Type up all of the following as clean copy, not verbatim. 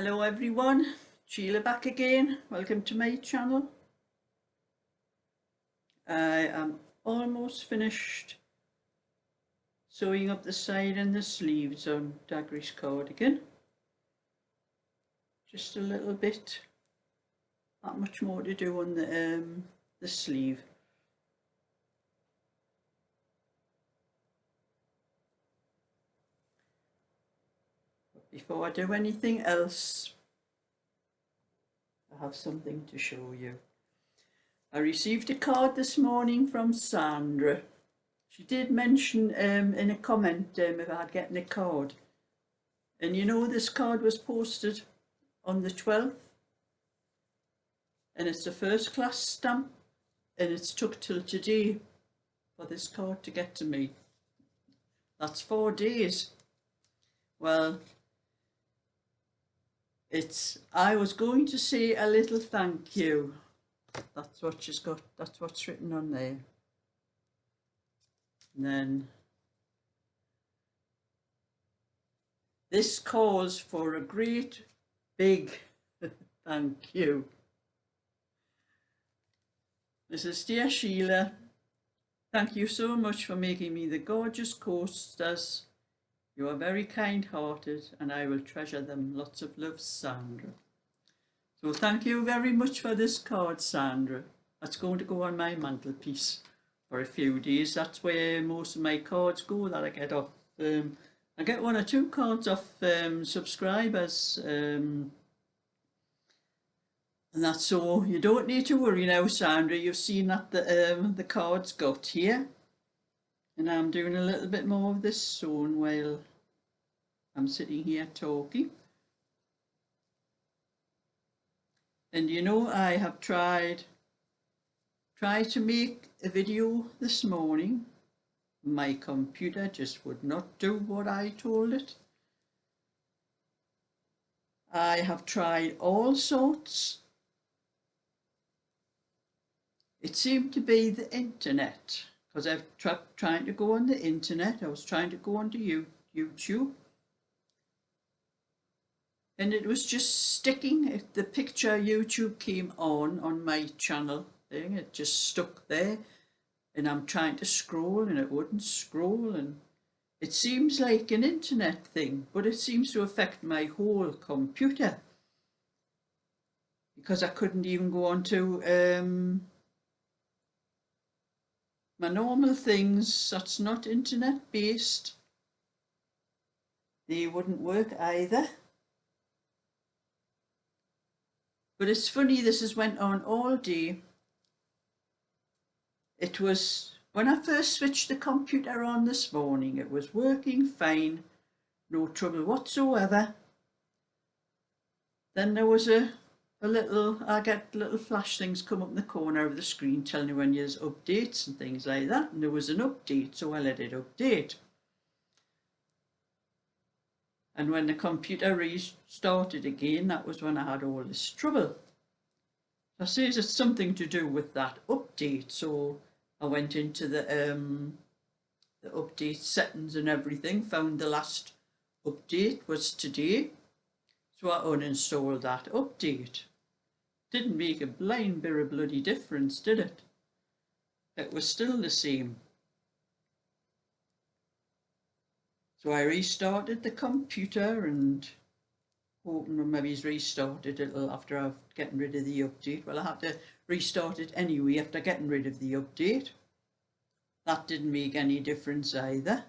Hello everyone, Sheila back again. Welcome to my channel. I am almost finished sewing up the side and the sleeves on Dagger's cardigan. Just a little bit, not much more to do on the sleeve. But before I do anything else, I have something to show you. I received a card this morning from Sandra. She did mention in a comment if I'd gotten a card. And you know, this card was posted on the 12th. And it's a first class stamp. And it's took till today for this card to get to me. That's 4 days. Well, I was going to say a little thank you. That's what she's got, that's what's written on there. And then this calls for a great big thank you. This is dear Sheila. Thank you so much for making me the gorgeous co-stars. You are very kind-hearted and I will treasure them. Lots of love, Sandra. So thank you very much for this card, Sandra. That's going to go on my mantelpiece for a few days. That's where most of my cards go that I get off. I get 1 or 2 cards off subscribers. And that's so you don't need to worry now, Sandra. You've seen that the cards got here. And I'm doing a little bit more of this sewing while I'm sitting here talking. And you know, I have tried to make a video this morning. My computer just would not do what I told it. I have tried all sorts. It seemed to be the internet, because I've trying to go on the internet. I was trying to go onto YouTube. And it was just sticking. The picture YouTube came on my channel thing. It just stuck there. And I'm trying to scroll and it wouldn't scroll. And it seems like an internet thing, but it seems to affect my whole computer. Because I couldn't even go on to my normal things that's not internet based. They wouldn't work either. But it's funny, this has went on all day. It was, when I first switched the computer on this morning, it was working fine, no trouble whatsoever. Then there was I get little flash things come up in the corner of the screen telling you when there's updates and things like that. And there was an update, so I let it update. And when the computer restarted again, that was when I had all this trouble. I says it's something to do with that update, so I went into the update settings and everything, found the last update was today, so I uninstalled that update. Didn't make a blind bit of bloody difference, did it? It was still the same. So I restarted the computer and hoping maybe it's restarted it after I've gotten rid of the update. Well, I had to restart it anyway after getting rid of the update. That didn't make any difference either.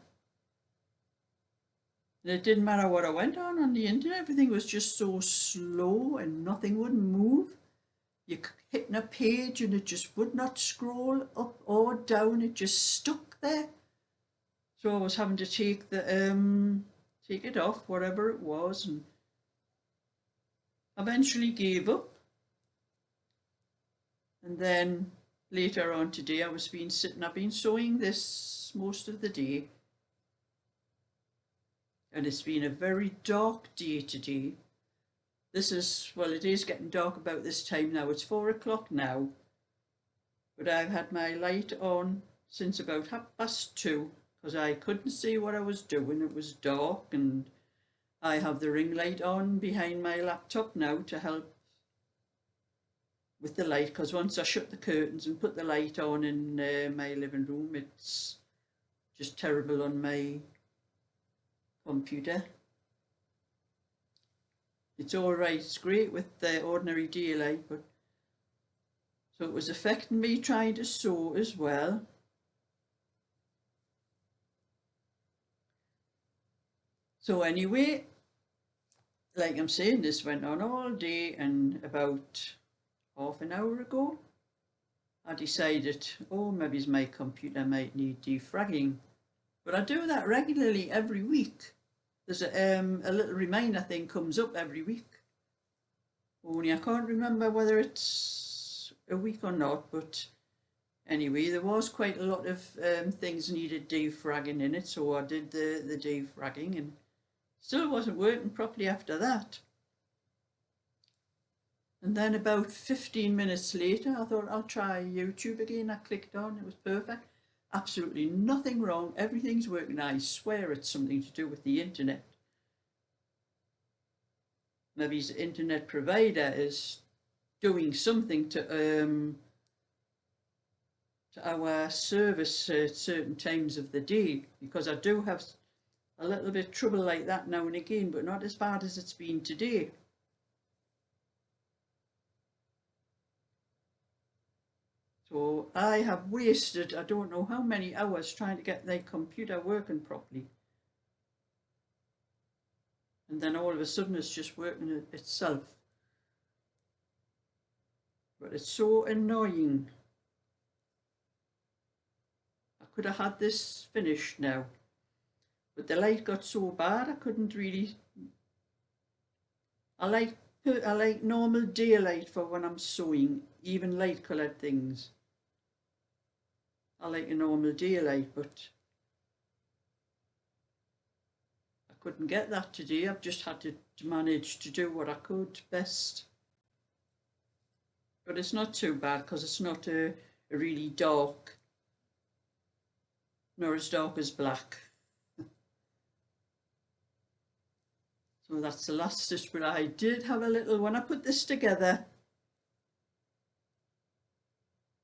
And it didn't matter what I went on the internet, everything was just so slow and nothing would move. You hitting a page and it just would not scroll up or down, it just stuck there. So I was having to take it off, whatever it was, and eventually gave up. And then later on today, I've been sewing this most of the day. And it's been a very dark day today. This is, well, it is getting dark about this time now. It's 4 o'clock now. But I've had my light on since about 2:30. Because I couldn't see what I was doing. It was dark and I have the ring light on behind my laptop now to help with the light, because once I shut the curtains and put the light on in my living room, it's just terrible on my computer. It's all right, it's great with the ordinary daylight, but so it was affecting me trying to sew as well. So anyway, like I'm saying, this went on all day, and about half an hour ago I decided, oh, maybe my computer might need defragging. But I do that regularly every week. There's a little reminder thing comes up every week. Only I can't remember whether it's a week or not, but anyway, there was quite a lot of things needed defragging in it, so I did the defragging, and still wasn't working properly after that. And then about 15 minutes later, I thought I'll try YouTube again. I clicked on, it was perfect. Absolutely nothing wrong, everything's working. I swear it's something to do with the internet. Maybe his internet provider is doing something to our service at certain times of the day, because I do have a little bit of trouble like that now and again, but not as bad as it's been today. So I have wasted, I don't know how many hours trying to get the computer working properly. And then all of a sudden it's just working itself. But it's so annoying. I could have had this finished now, but the light got so bad I couldn't really. I like normal daylight for when I'm sewing, even light coloured things. I like a normal daylight, but I couldn't get that today. I've just had to manage to do what I could best. But it's not too bad, because it's not a really dark, nor as dark as black. So that's the last stitch, but I did have a little, when I put this together,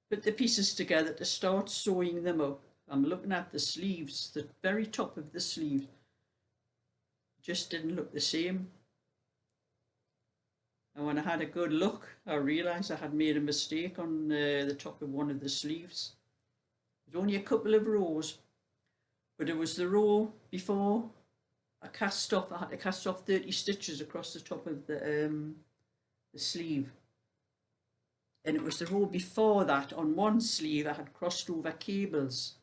put the pieces together to start sewing them up, I'm looking at the sleeves, the very top of the sleeve just didn't look the same. And when I had a good look, I realised I had made a mistake on the top of one of the sleeves. It was only a couple of rows, but it was the row before I cast off. I had to cast off 30 stitches across the top of the sleeve. And it was the row before that, on one sleeve I had crossed over cables,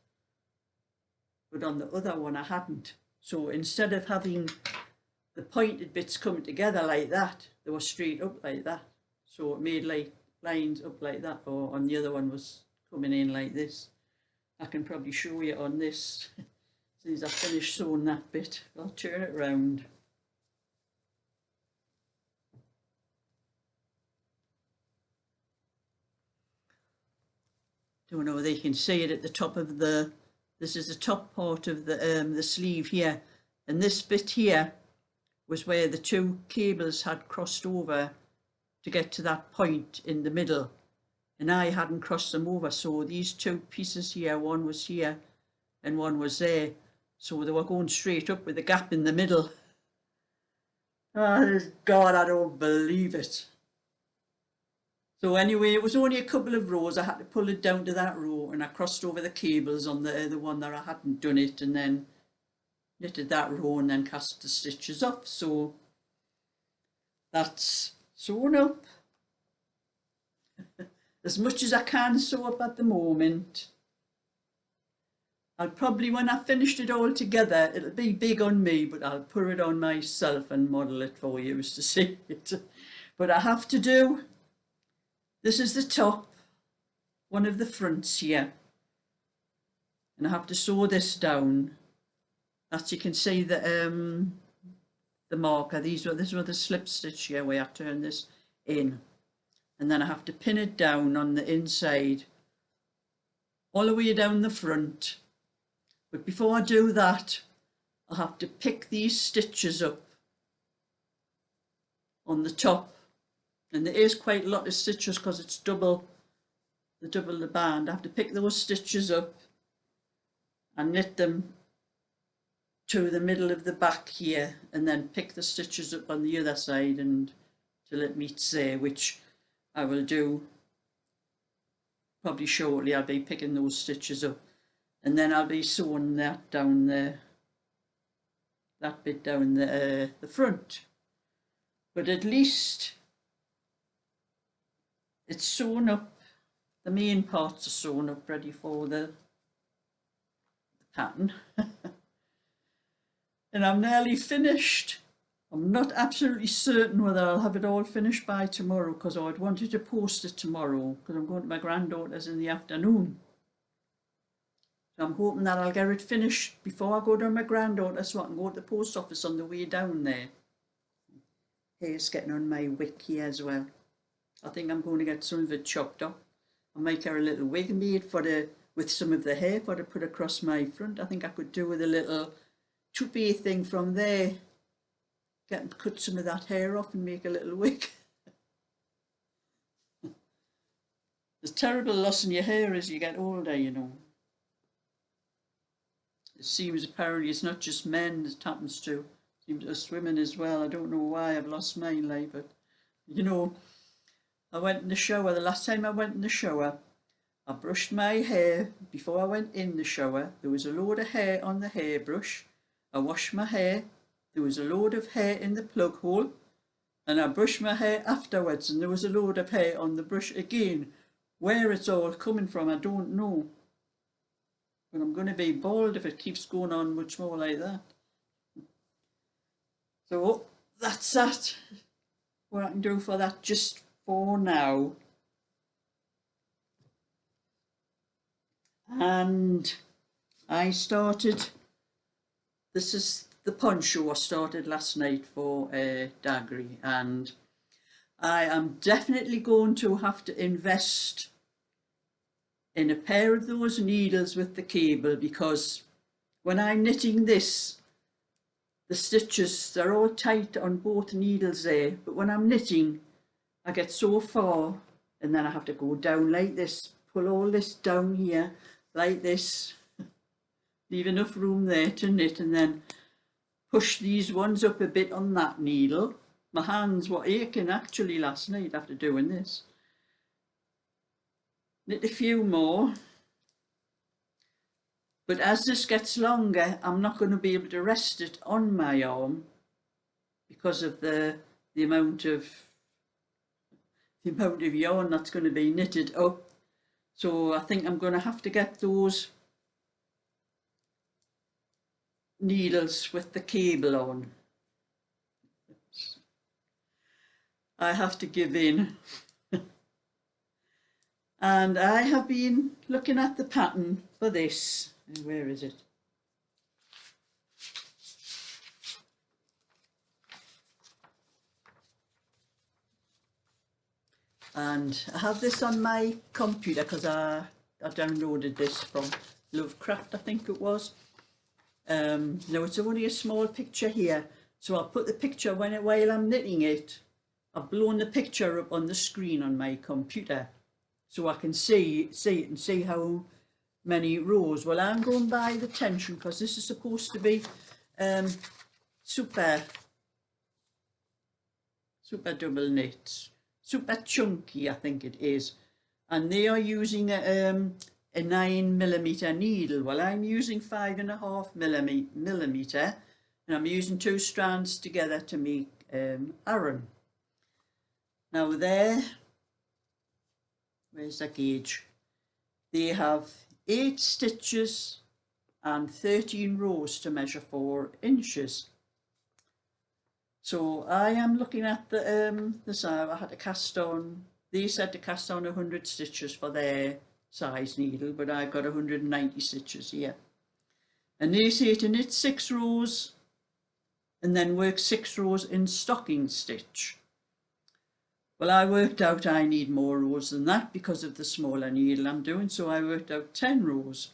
but on the other one I hadn't. So instead of having the pointed bits coming together like that, they were straight up like that. So it made like lines up like that, or on the other one was coming in like this. I can probably show you on this. As soon as I finish sewing that bit, I'll turn it round. Don't know whether you can see it at the top of the, this is the top part of the sleeve here, and this bit here was where the two cables had crossed over to get to that point in the middle, and I hadn't crossed them over, so these two pieces here, one was here and one was there, so they were going straight up with a gap in the middle. Oh God, I don't believe it. So anyway, it was only a couple of rows. I had to pull it down to that row, and I crossed over the cables on the one that I hadn't done it, and then knitted that row and then cast the stitches off. So that's sewn up as much as I can sew up at the moment. I'll probably, when I finished it all together, it'll be big on me, but I'll put it on myself and model it for you to see it. But I have to do, this is the top, one of the fronts here, and I have to sew this down. As you can see, the marker, this were the slip stitch here where I turn this in, and then I have to pin it down on the inside all the way down the front. But before I do that, I have to pick these stitches up on the top, and there is quite a lot of stitches because it's double the band. I have to pick those stitches up and knit them to the middle of the back here, and then pick the stitches up on the other side and till it meets there, which I will do probably shortly. I'll be picking those stitches up, and then I'll be sewing that down there, that bit down the front. But at least it's sewn up, the main parts are sewn up ready for the pattern. And I'm nearly finished. I'm not absolutely certain whether I'll have it all finished by tomorrow, because I'd wanted to post it tomorrow because I'm going to my granddaughter's in the afternoon. So I'm hoping that I'll get it finished before I go to my granddaughter so I can go to the post office on the way down there. Hair's getting on my wick here as well. I think I'm going to get some of it chopped up. I might get a little wig made with some of the hair for to put across my front. I think I could do with a little toupee thing from there. Cut some of that hair off and make a little wig. There's terrible loss in your hair as you get older, you know. It seems apparently it's not just men it happens to. It seems us women as well. I don't know why I've lost mine, like, but you know, I went in the shower. The last time I went in the shower, I brushed my hair. Before I went in the shower, there was a load of hair on the hairbrush. I washed my hair. There was a load of hair in the plug hole, and I brushed my hair afterwards, and there was a load of hair on the brush again. Where it's all coming from, I don't know. But I'm going to be bald if it keeps going on much more like that. So that's that. What I can do for that just for now. And I started, this is the poncho I started last night for Daggery, and I am definitely going to have to invest in a pair of those needles with the cable, because when I'm knitting this, the stitches, they're all tight on both needles there, but when I'm knitting I get so far and then I have to go down like this, pull all this down here like this, leave enough room there to knit, and then push these ones up a bit on that needle. My hands were aching actually last night after doing this. Knit a few more, but as this gets longer I'm not going to be able to rest it on my arm because of the amount of yarn that's going to be knitted up. So I think I'm going to have to get those needles with the cable on. I have to give in. And I have been looking at the pattern for this. Where is it? And I have this on my computer because I downloaded this from Lovecraft, I think it was. Now it's only a small picture here, so I'll put the picture while I'm knitting it. I've blown the picture up on the screen on my computer so I can see it and see how many rows. Well, I'm going by the tension because this is supposed to be super double knits, super chunky I think it is, and they are using a 9mm needle. Well, I'm using 5.5mm, and I'm using 2 strands together to make Aran. Now where's the gauge? They have 8 stitches and 13 rows to measure 4 inches. So I am looking at the size. I had to cast on, they said to cast on 100 stitches for their size needle, but I've got 190 stitches here. And they say to knit 6 rows and then work 6 rows in stocking stitch. Well, I worked out I need more rows than that because of the smaller needle I'm doing, so I worked out 10 rows.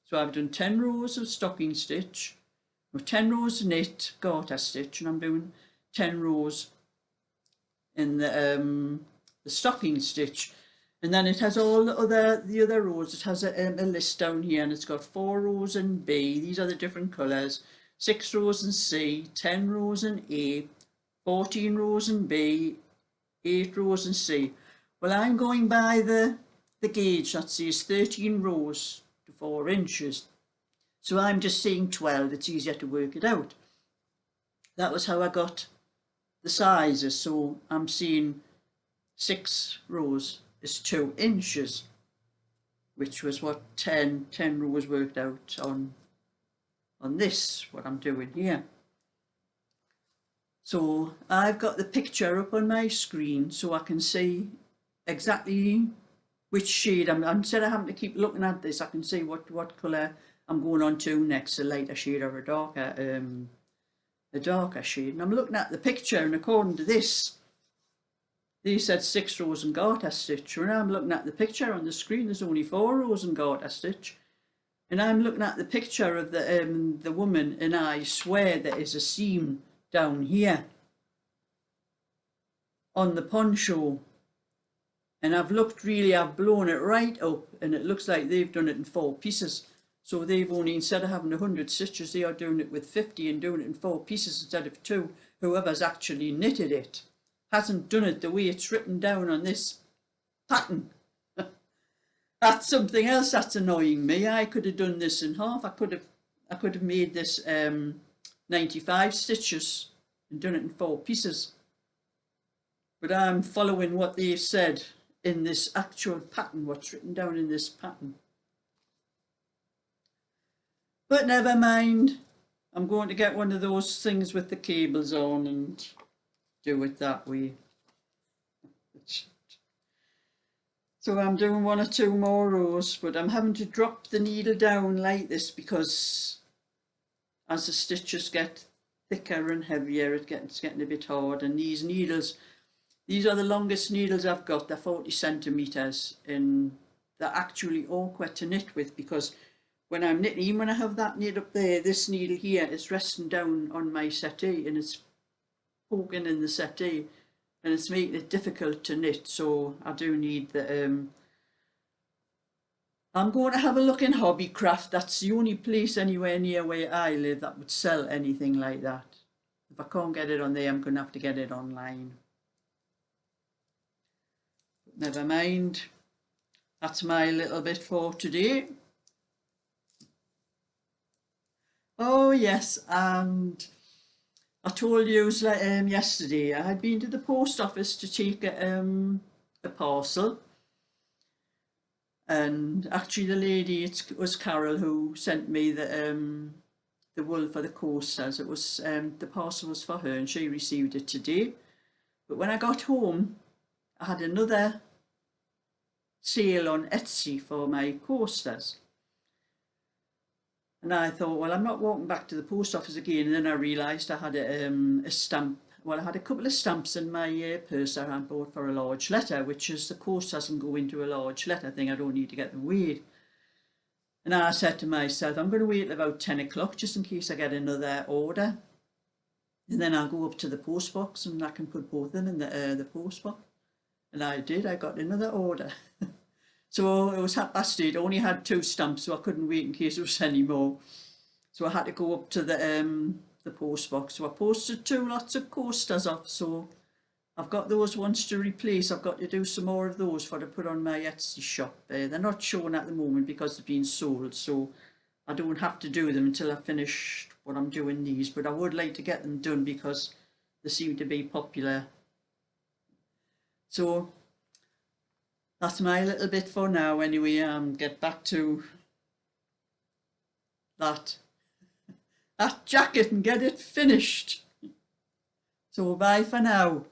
So I've done 10 rows of stocking stitch, or 10 rows knit garter stitch, and I'm doing 10 rows in the stocking stitch. And then it has all the other rows. It has a list down here, and it's got 4 rows in B. These are the different colours. 6 rows in C, 10 rows in A, 14 rows in B, 8 rows in C. Well, I'm going by the gauge that says 13 rows to 4 inches. So I'm just saying 12. It's easier to work it out. That was how I got the sizes. So I'm seeing 6 rows is 2 inches, which was what 10 rows worked out on this, what I'm doing here. So I've got the picture up on my screen so I can see exactly which shade instead of having to keep looking at this, I can see what colour I'm going on to next, a lighter shade or a darker shade. And I'm looking at the picture, and according to this, they said 6 rows and garter stitch. When I'm looking at the picture on the screen, there's only 4 rows and garter stitch. And I'm looking at the picture of the woman, and I swear there is a seam down here on the poncho. And I've blown it right up, and it looks like they've done it in 4 pieces. So they've only, instead of having 100 stitches, they are doing it with 50 and doing it in 4 pieces instead of 2. Whoever's actually knitted it hasn't done it the way it's written down on this pattern. That's something else that's annoying me. I could have done this in half. I could have made this 95 stitches and done it in 4 pieces. But I'm following what they said in this actual pattern, what's written down in this pattern. But never mind. I'm going to get one of those things with the cables on and do it that way. So I'm doing 1 or 2 more rows, but I'm having to drop the needle down like this because as the stitches get thicker and heavier, it's getting a bit hard. And these needles, these are the longest needles I've got. They're 40 centimetres, and they're actually awkward to knit with because when I'm knitting, even when I have that knit up there, this needle here is resting down on my settee and it's poking in the settee, and it's making it difficult to knit. So I do need the I'm going to have a look in Hobbycraft. That's the only place anywhere near where I live that would sell anything like that. If I can't get it on there, I'm going to have to get it online. But never mind. That's my little bit for today. Oh yes, and I told you yesterday I had been to the post office to take a parcel, and actually the lady, it was Carol who sent me the wool for the coasters. It was the parcel was for her and she received it today. But when I got home, I had another sale on Etsy for my coasters. And I thought, well, I'm not walking back to the post office again. And then I realised I had a stamp. Well, I had a couple of stamps in my purse I had bought for a large letter, which is the coast doesn't go into a large letter thing. I don't need to get them weighed. And I said to myself, I'm going to wait till about 10 o'clock just in case I get another order. And then I'll go up to the post box and I can put both of them in the post box. And I did. I got another order. So it was 8:30. I only had 2 stamps, so I couldn't wait in case there was any more. So I had to go up to the post box. So I posted 2 lots of coasters off. So I've got those ones to replace. I've got to do some more of those for to put on my Etsy shop. They're not shown at the moment because they've been sold. So I don't have to do them until I finish what I'm doing these. But I would like to get them done because they seem to be popular. So that's my little bit for now anyway. Get back to that jacket and get it finished. So bye for now.